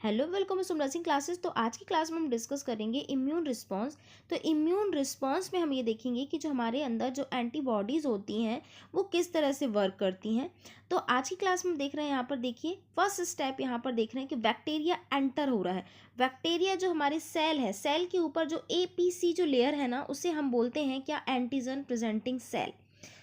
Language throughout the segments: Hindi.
Hello welcome सुमरा Singh classes. तो आज की क्लास में हम डिस्कस करेंगे इम्यून रिस्पांस। तो इम्यून रिस्पांस में हम ये देखेंगे कि जो हमारे अंदर जो एंटीबॉडीज़ होती हैं वो किस तरह से वर्क करती हैं। तो आज की क्लास में देख रहे हैं, यहाँ पर देखिए फर्स्ट स्टेप यहाँ पर देख रहे हैं कि बैक्टीरिया एंटर हो रहा है। बैक्टीरिया जो हमारे सेल है, सेल के ऊपर जो APC जो लेयर है ना, उसे हम बोलते हैं क्या, antigen presenting cell.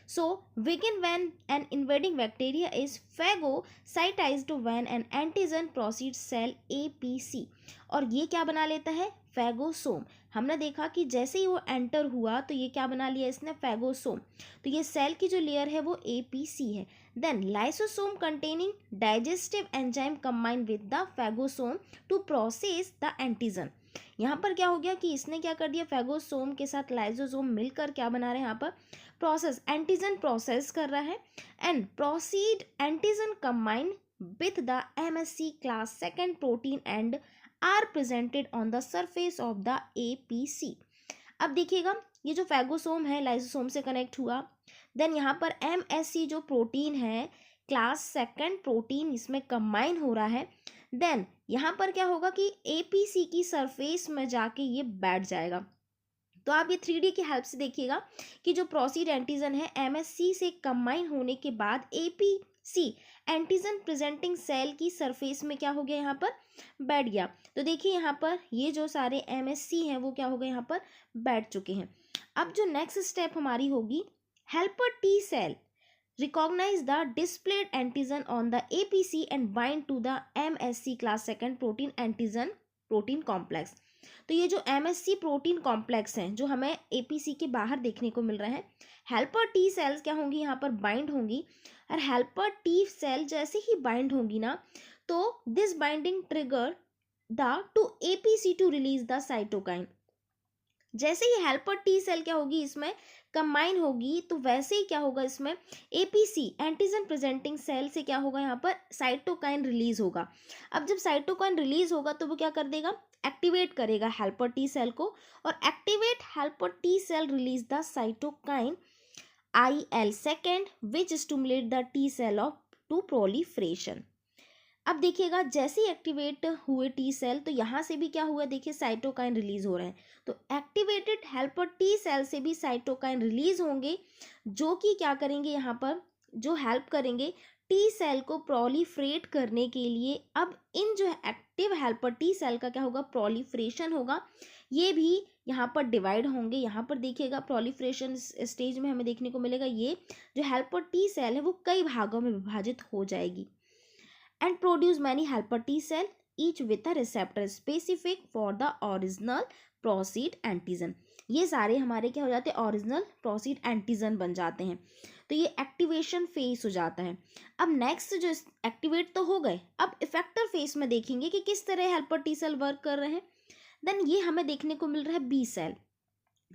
So, begin when an invading bacteria is phagocytized when an antigen proceeds cell APC। और ये क्या बना लेता है, फैगोसोम। हमने देखा कि जैसे ही वो एंटर हुआ तो ये क्या बना लिया इसने, फैगोसोम। तो ये सेल की जो लेयर है वो APC है। Then lysosome containing digestive enzyme combine with the phagosome to process the antigen. यहाँ पर क्या हो गया कि इसने क्या कर दिया, फैगोसोम के साथ लाइसोसोम मिलकर क्या बना रहे हैं यहाँ पर, प्रोसेस, एंटीजन प्रोसेस कर रहा है। And proceed antigen combine with the MSC class second protein and are presented on the surface of the APC। अब देखिएगा, ये जो फैगोसोम है लाइसोसोम से कनेक्ट हुआ, देन यहाँ पर MSC जो प्रोटीन है, क्लास सेकेंड प्रोटीन इसमें कंबाइन हो रहा है। देन यहाँ पर क्या होगा कि APC की सरफेस में जाके ये बैठ जाएगा। तो आप ये 3D की हेल्प से देखिएगा कि जो प्रोसीड एंटीजन है MSC से कंबाइन होने के बाद APC एंटीजन प्रेजेंटिंग सेल की सरफेस में क्या हो गया, यहाँ पर बैठ गया। तो देखिए यहाँ पर ये जो सारे MSC हैं वो क्या हो गए, यहाँ पर बैठ चुके हैं। अब जो नेक्स्ट स्टेप हमारी होगी, helper T cell recognize the displayed antigen on the APC and bind to the MSC class second protein antigen protein complex। तो ये जो MSC प्रोटीन कॉम्प्लेक्स हैं जो हमें APC के बाहर देखने को मिल रहे हैं, हेल्पर T सेल्स क्या होंगी, यहाँ पर बाइंड होंगी। और हेल्पर T सेल जैसे ही बाइंड होंगी ना, तो this binding trigger the to APC to release the cytokine. जैसे ही हेल्पर T सेल क्या होगी इसमें कंबाइन होगी, तो वैसे ही क्या होगा इसमें, APC एंटीजन प्रेजेंटिंग सेल से क्या होगा, यहाँ पर साइटोकाइन रिलीज होगा। अब जब साइटोकाइन रिलीज होगा तो वो क्या कर देगा, एक्टिवेट करेगा हेल्पर T सेल को, और activate helper T cell release the cytokine IL second which stimulate the T cell of to proliferation. अब देखिएगा, जैसे ही एक्टिवेट हुए T सेल, तो यहाँ से भी क्या हुआ, देखिए साइटोकाइन रिलीज हो रहे हैं। तो एक्टिवेटेड हेल्पर T सेल से भी साइटोकाइन रिलीज होंगे, जो कि क्या करेंगे, यहाँ पर जो हेल्प करेंगे T सेल को प्रोलिफरेट करने के लिए। अब इन जो एक्टिव हेल्पर T सेल का क्या होगा, प्रोलिफरेशन होगा। ये भी यहाँ पर डिवाइड होंगे। यहाँ पर देखिएगा प्रोलिफरेशन स्टेज में हमें देखने को मिलेगा, ये जो हेल्पर T सेल है वो कई भागों में विभाजित हो जाएगी and produce many helper T cell each with a receptor specific for the original proceed antigen। ये सारे हमारे क्या हो जाते हैं, ओरिजिनल प्रोसीड एंटीजन बन जाते हैं। तो ये एक्टिवेशन फेज हो जाता है। अब नेक्स्ट जो एक्टिवेट तो हो गए, अब इफेक्टर फेज में देखेंगे कि किस तरह हेल्पर T सेल वर्क कर रहे हैं। देन ये हमें देखने को मिल रहा है B सेल।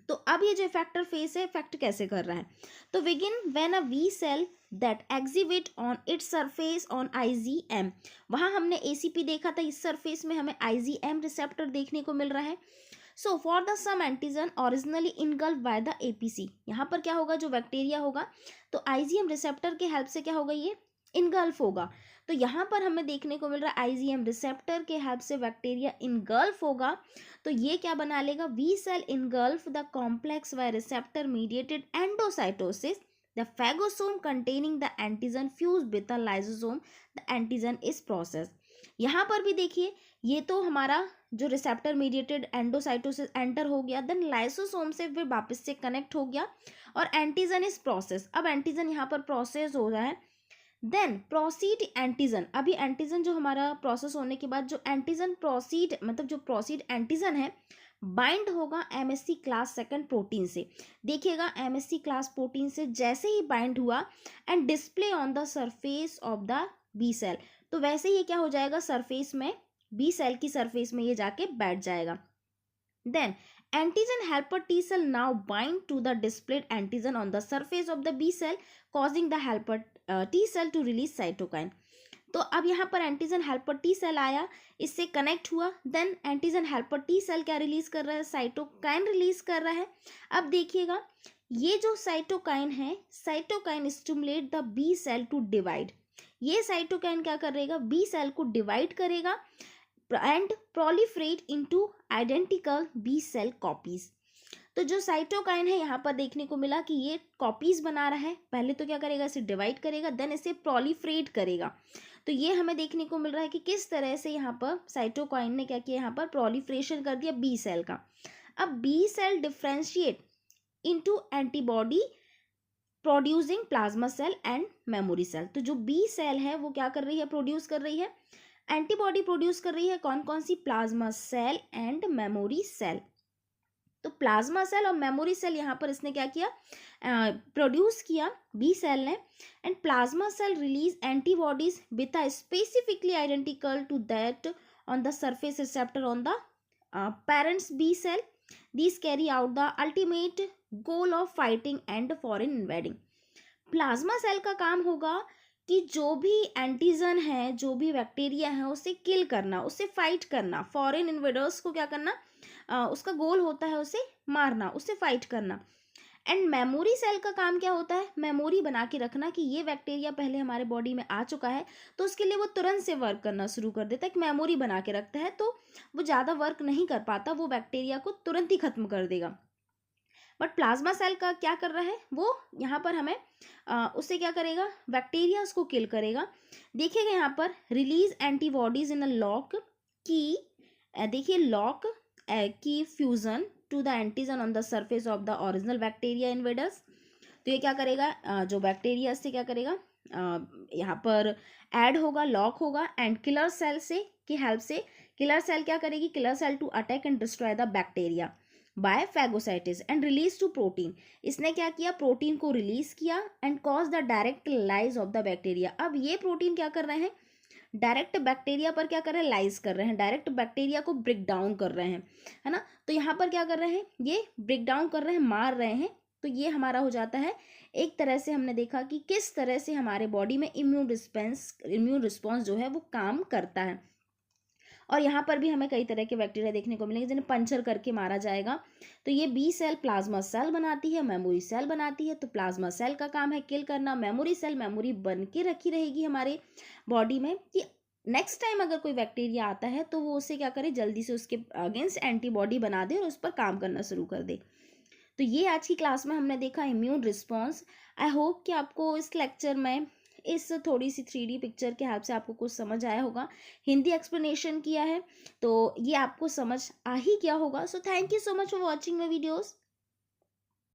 तो अब ये जो इफेक्टर फेस है, इफेक्ट कैसे कर रहा है, तो begin when a V cell that exhibit on its surface on IgM। वहाँ हमने ACP देखा था, इस सरफेस में हमें IgM रिसेप्टर देखने को मिल रहा है। So for the same antigen originally engulf by the APC। यहाँ पर क्या होगा, जो बैक्टीरिया होगा तो IgM रिसेप्टर के हेल्प से क्या होगा, ये इनगल्फ होगा। तो यहाँ पर हमें देखने को मिल रहा है IgM रिसेप्टर के हेल्प से बैक्टीरिया इनगल्फ होगा। तो ये क्या बना लेगा, V cell engulf the complex by receptor mediated endocytosis. The phagosome containing the antigen fuse with the lysosome, the antigen is process. यहाँ पर भी देखिए, ये तो हमारा जो रिसेप्टर मीडिएटेड एंडोसाइटोसिस एंटर हो गया, देन लाइसोसोम से फिर वापस से कनेक्ट हो गया, और एंटीजन इज प्रोसेस। अब एंटीजन यहाँ पर प्रोसेस हो रहा है। देन प्रोसीड एंटीजन, अभी एंटीजन जो हमारा प्रोसेस होने के बाद जो एंटीजन प्रोसीड, मतलब जो प्रोसीड एंटीजन है, बाइंड होगा MSC क्लास सेकंड प्रोटीन से। देखिएगा MSC क्लास प्रोटीन से जैसे ही बाइंड हुआ and display on the surface of the B cell, तो वैसे ही क्या हो जाएगा, सरफेस में B सेल की सरफेस में ये जाके बैठ जाएगा। Then antigen helper T cell now bind to the displayed antigen on the surface of the B cell, causing the helper T cell to release cytokine। तो अब यहाँ पर एंटीजन हेल्पर T सेल आया, इससे कनेक्ट हुआ, then antigen helper T cell क्या रिलीज कर रहा है, साइटोकाइन रिलीज कर रहा है। अब देखिएगा, ये जो साइटोकाइन है, cytokine stimulate the B cell to divide. ये साइटोकाइन क्या करेगा, B सेल को डिवाइड करेगा and proliferate into identical B cell copies. तो जो साइटोकाइन है यहाँ पर देखने को मिला कि ये कॉपीज बना रहा है। पहले तो क्या करेगा, इसे डिवाइड करेगा, देन इसे प्रोलिफरेट करेगा। तो ये हमें देखने को मिल रहा है कि किस तरह से यहाँ पर साइटोकाइन ने क्या किया, यहाँ पर प्रोलिफरेशन कर दिया बी सेल का। अब B cell differentiate into antibody producing plasma cell and memory cell. तो जो बी सेल है वो क्या कर रही है, प्रोड्यूस कर रही है एंटीबॉडी, प्रोड्यूस कर रही है कौन कौन सी, plasma cell and memory cell. तो प्लाज्मा सेल और मेमोरी सेल यहाँ पर इसने क्या किया, प्रोड्यूस किया बी सेल ने। And plasma cell release antibodies with a specifically identical to that on the surface receptor on the parents B cell. These carry out the ultimate goal of fighting and foreign invading। Plasma cell का काम होगा कि जो भी एंटीजन है, जो भी बैक्टीरिया है, उसे किल करना, उसे फाइट करना, फॉरेन इन्वेडर्स को क्या करना, उसका गोल होता है उसे मारना, उसे फाइट करना। एंड मेमोरी सेल का काम क्या होता है, मेमोरी बना के रखना कि ये बैक्टीरिया पहले हमारे बॉडी में आ चुका है, तो उसके लिए वो तुरंत से वर्क करना शुरू कर देता है, एक मेमोरी बना के रखता है, तो वो ज़्यादा वर्क नहीं कर पाता, वो बैक्टीरिया को तुरंत ही खत्म कर देगा। बट प्लाज्मा सेल का क्या कर रहा है, वो यहाँ पर हमें उससे क्या करेगा, बैक्टीरिया उसको किल करेगा। देखिएगा यहाँ पर release antibodies in a lock की, देखिए लॉक की fusion to the antigen on the surface of the original bacteria invaders. तो ये क्या करेगा, जो बैक्टीरिया से क्या करेगा, यहाँ पर ऐड होगा, लॉक होगा, एंड किलर सेल से की हेल्प से किलर सेल क्या करेगी, killer cell to attack and destroy the bacteria by phagocytosis and release to protein. इसने क्या किया, प्रोटीन को रिलीज किया and cause the direct lyse of the bacteria. अब ये प्रोटीन क्या कर रहे हैं, डायरेक्ट बैक्टीरिया पर क्या कर रहे हैं, लाइज कर रहे हैं, डायरेक्ट बैक्टीरिया को ब्रेक डाउन कर रहे हैं, है ना। तो यहाँ पर क्या कर रहे हैं, ये ब्रेक डाउन कर रहे हैं, मार रहे हैं। तो ये हमारा हो जाता है, एक तरह से हमने देखा कि किस तरह से हमारे बॉडी में इम्यून रिस्पॉन्स जो है वो काम करता है। और यहाँ पर भी हमें कई तरह के बैक्टीरिया देखने को मिलेंगे जिन्हें पंचर करके मारा जाएगा। तो ये बी सेल प्लाज्मा सेल बनाती है, मेमोरी सेल बनाती है। तो प्लाज्मा सेल का काम है किल करना, मेमोरी सेल मेमोरी बन के रखी रहेगी हमारे बॉडी में कि नेक्स्ट टाइम अगर कोई बैक्टीरिया आता है तो वो उसे क्या करे, जल्दी से उसके अगेंस्ट एंटीबॉडी बना दे और उस पर काम करना शुरू कर दे। तो ये आज की क्लास में हमने देखा इम्यून रिस्पॉन्स। आई होप कि आपको इस लेक्चर में इस थोड़ी सी 3D पिक्चर के हेल्प से आपको कुछ समझ आया होगा। हिंदी एक्सप्लेनेशन किया है तो ये आपको समझ आ ही गया होगा। So thank you so much for watching my videos.